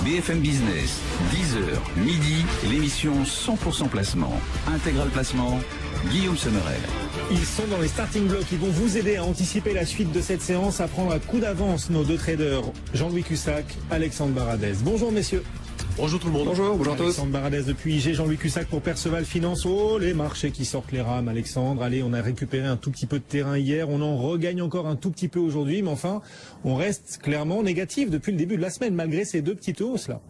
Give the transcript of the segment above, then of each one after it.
BFM Business, 10h, midi, l'émission 100% placement. Intégral placement, Guillaume Sommerel. Ils sont dans les starting blocks, ils vont vous aider à anticiper la suite de cette séance, à prendre à coup d'avance nos deux traders, Jean-Louis Cussac, Alexandre Baradez. Bonjour messieurs. Bonjour tout le monde. Bonjour à tous. Alexandre Baradez depuis IG, Jean-Louis Cussac pour Perceval Finance. Oh, les marchés qui sortent les rames, Alexandre. Allez, on a récupéré un tout petit peu de terrain hier, on en regagne encore un tout petit peu aujourd'hui, mais enfin, on reste clairement négatif depuis le début de la semaine, malgré ces deux petites hausses là.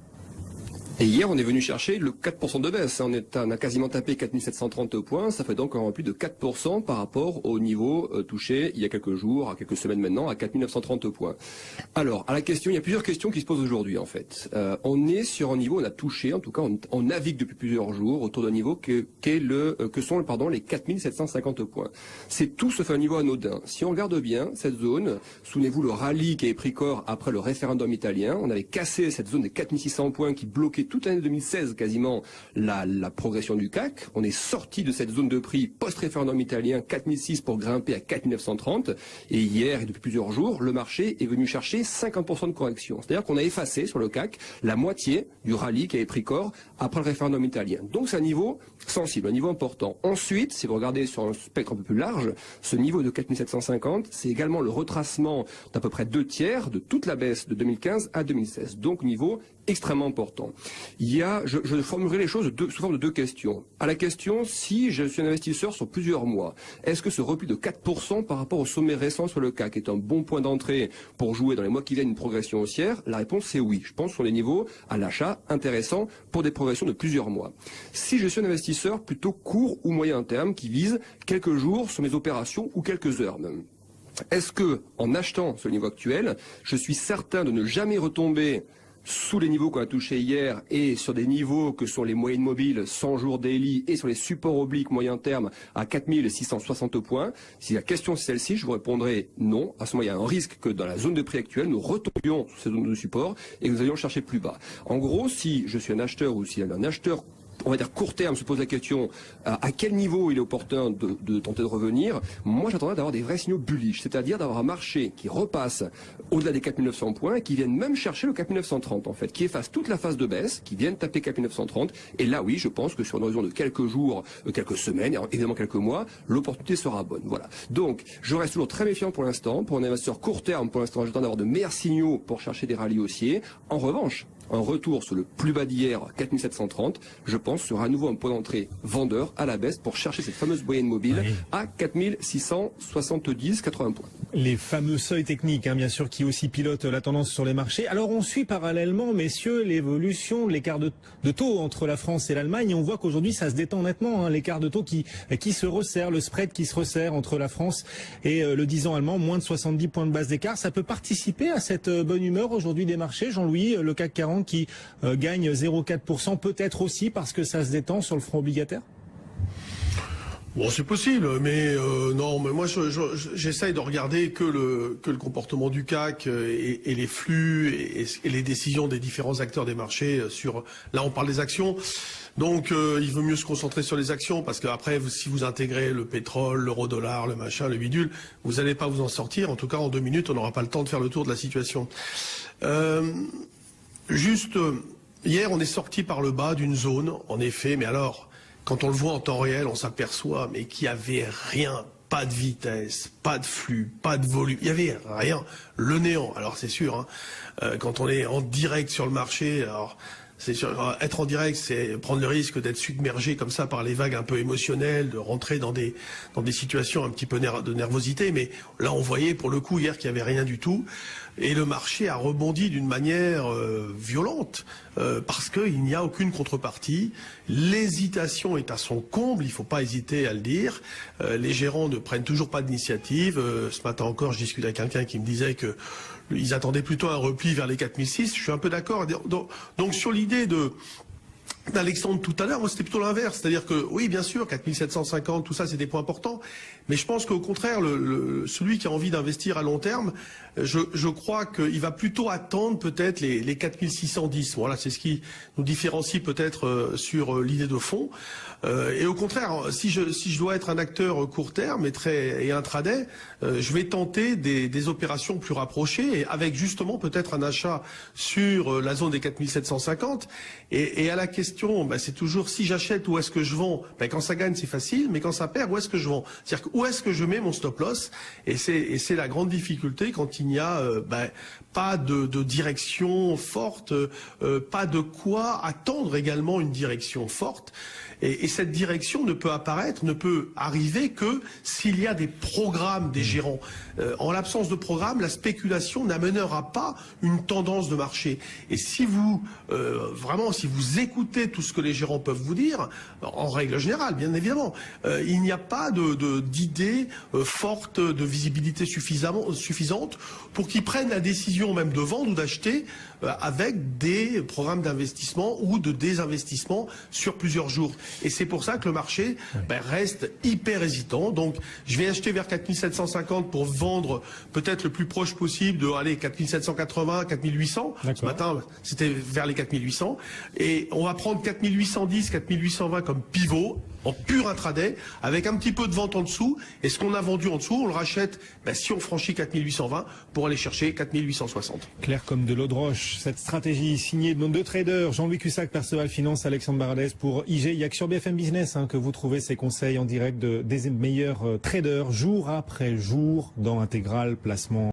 Et hier, on est venu chercher le 4% de baisse. On a quasiment tapé 4730 points. Ça fait donc un plus de 4% par rapport au niveau touché il y a quelques jours, à quelques semaines maintenant, à 4930 points. Alors, à la question, il y a plusieurs questions qui se posent aujourd'hui, en fait. On est sur un niveau, on a touché, en tout cas, on navigue depuis plusieurs jours autour d'un niveau que sont les 4750 points. C'est tout sauf un niveau anodin. Si on regarde bien cette zone, souvenez-vous le rallye qui avait pris corps après le référendum italien, on avait cassé cette zone des 4600 points qui bloquait toute l'année 2016 quasiment la progression du CAC. On est sorti de cette zone de prix post-référendum italien 4006 pour grimper à 4930. Et hier et depuis plusieurs jours, le marché est venu chercher 50% de correction. C'est-à-dire qu'on a effacé sur le CAC la moitié du rallye qui avait pris corps après le référendum italien. Donc c'est un niveau sensible, un niveau important. Ensuite, si vous regardez sur un spectre un peu plus large, ce niveau de 4750, c'est également le retracement d'à peu près 2/3 de toute la baisse de 2015 à 2016. Donc niveau extrêmement important. Je formulerai les choses sous forme de deux questions. À la question, si je suis un investisseur sur plusieurs mois, est-ce que ce repli de 4% par rapport au sommet récent sur le CAC est un bon point d'entrée pour jouer dans les mois qui viennent une progression haussière? La réponse c'est oui. Je pense sur les niveaux à l'achat intéressants pour des progressions de plusieurs mois. Si je suis un investisseur plutôt court ou moyen terme qui vise quelques jours sur mes opérations ou quelques heures même, est-ce que, en achetant ce niveau actuel, je suis certain de ne jamais retomber sous les niveaux qu'on a touchés hier et sur des niveaux que sont les moyennes mobiles 100 jours daily et sur les supports obliques moyen terme à 4660 points? Si la question est celle-ci, je vous répondrai non. À ce moment, il y a un risque que dans la zone de prix actuelle, nous retombions sur ces zones de support et que nous allions chercher plus bas. En gros, si je suis un acheteur ou si un acheteur on va dire court terme se pose la question à quel niveau il est opportun de tenter de revenir, moi j'attendrais d'avoir des vrais signaux bullish, c'est-à-dire d'avoir un marché qui repasse au-delà des 4900 points et qui vienne même chercher le 4930 en fait, qui efface toute la phase de baisse, qui vienne taper 4930 et là oui je pense que sur une horizon de quelques jours, quelques semaines, et évidemment quelques mois, l'opportunité sera bonne. Voilà. Donc je reste toujours très méfiant pour l'instant, pour un investisseur court terme pour l'instant j'attends d'avoir de meilleurs signaux pour chercher des rallyes haussiers. En revanche, un retour sur le plus bas d'hier, 4730, je pense, sera à nouveau un point d'entrée vendeur à la baisse pour chercher cette fameuse moyenne mobile à 4670-80 points. Les fameux seuils techniques, bien sûr, qui aussi pilotent la tendance sur les marchés. Alors on suit parallèlement, messieurs, l'évolution de l'écart de taux entre la France et l'Allemagne. Et on voit qu'aujourd'hui, ça se détend nettement, l'écart de taux qui se resserre, le spread qui se resserre entre la France et le 10 ans allemand, moins de 70 points de base d'écart. Ça peut participer à cette bonne humeur aujourd'hui des marchés, Jean-Louis, le CAC 40 qui gagne 0,4%, peut-être aussi parce que ça se détend sur le front obligataire? Bon, c'est possible, mais non, mais moi j'essaye de regarder que le comportement du CAC et les flux et les décisions des différents acteurs des marchés sur. Là, on parle des actions, donc il vaut mieux se concentrer sur les actions parce qu'après, si vous intégrez le pétrole, l'euro-dollar, le machin, le bidule, vous n'allez pas vous en sortir. En tout cas, en 2 minutes, on n'aura pas le temps de faire le tour de la situation. Hier, on est sorti par le bas d'une zone, en effet, mais alors. Quand on le voit en temps réel, on s'aperçoit mais qu'il n'y avait rien, pas de vitesse, pas de flux, pas de volume, il n'y avait rien, le néant. Alors c'est sûr, quand on est en direct sur le marché, alors c'est sûr, être en direct, c'est prendre le risque d'être submergé comme ça par les vagues un peu émotionnelles, de rentrer dans des situations un petit peu de nervosité. Mais là, on voyait pour le coup hier qu'il n'y avait rien du tout. Et le marché a rebondi d'une manière violente parce qu'il n'y a aucune contrepartie. L'hésitation est à son comble, il ne faut pas hésiter à le dire. Les gérants ne prennent toujours pas d'initiative. Ce matin encore, je discutais avec quelqu'un qui me disait que ils attendaient plutôt un repli vers les 4006. Je suis un peu d'accord. Donc sur l'idée d'Alexandre tout à l'heure, moi c'était plutôt l'inverse, c'est-à-dire que oui bien sûr 4750 tout ça c'est des points importants, mais je pense qu'au contraire celui qui a envie d'investir à long terme, je crois qu'il va plutôt attendre peut-être les 4610. Voilà, c'est ce qui nous différencie peut-être sur l'idée de fond. Et au contraire, si je dois être un acteur court terme et intraday, je vais tenter des opérations plus rapprochées, et avec justement peut-être un achat sur la zone des 4750. Et à la question, c'est toujours si j'achète, où est-ce que je vends? Quand ça gagne, c'est facile, mais quand ça perd, où est-ce que je vends? C'est-à-dire où est-ce que je mets mon stop loss? Et c'est la grande difficulté quand il n'y a pas de direction forte, pas de quoi attendre également une direction forte. Et cette direction ne peut arriver que s'il y a des programmes des gérants. En l'absence de programme, la spéculation n'amènera pas une tendance de marché. Et si vous écoutez tout ce que les gérants peuvent vous dire, en règle générale, bien évidemment, il n'y a pas d'idée forte, de visibilité suffisante pour qu'ils prennent la décision même de vendre ou d'acheter avec des programmes d'investissement ou de désinvestissement sur plusieurs jours. Et c'est pour ça que le marché reste hyper hésitant. Donc je vais acheter vers 4750 pour vendre peut-être le plus proche possible de 4780, 4800. Ce matin, c'était vers les 4800. Et on va prendre 4810, 4820 comme pivot en pur intraday, avec un petit peu de vente en dessous. Et ce qu'on a vendu en dessous, on le rachète si on franchit 4820 pour aller chercher 4860. Clair comme de l'eau de roche. Cette stratégie signée de nos deux traders, Jean-Louis Cussac, Perceval Finance, Alexandre Baradez pour IG. Il n'y a que sur BFM Business que vous trouvez ces conseils en direct des meilleurs traders jour après jour dans Intégral Placement.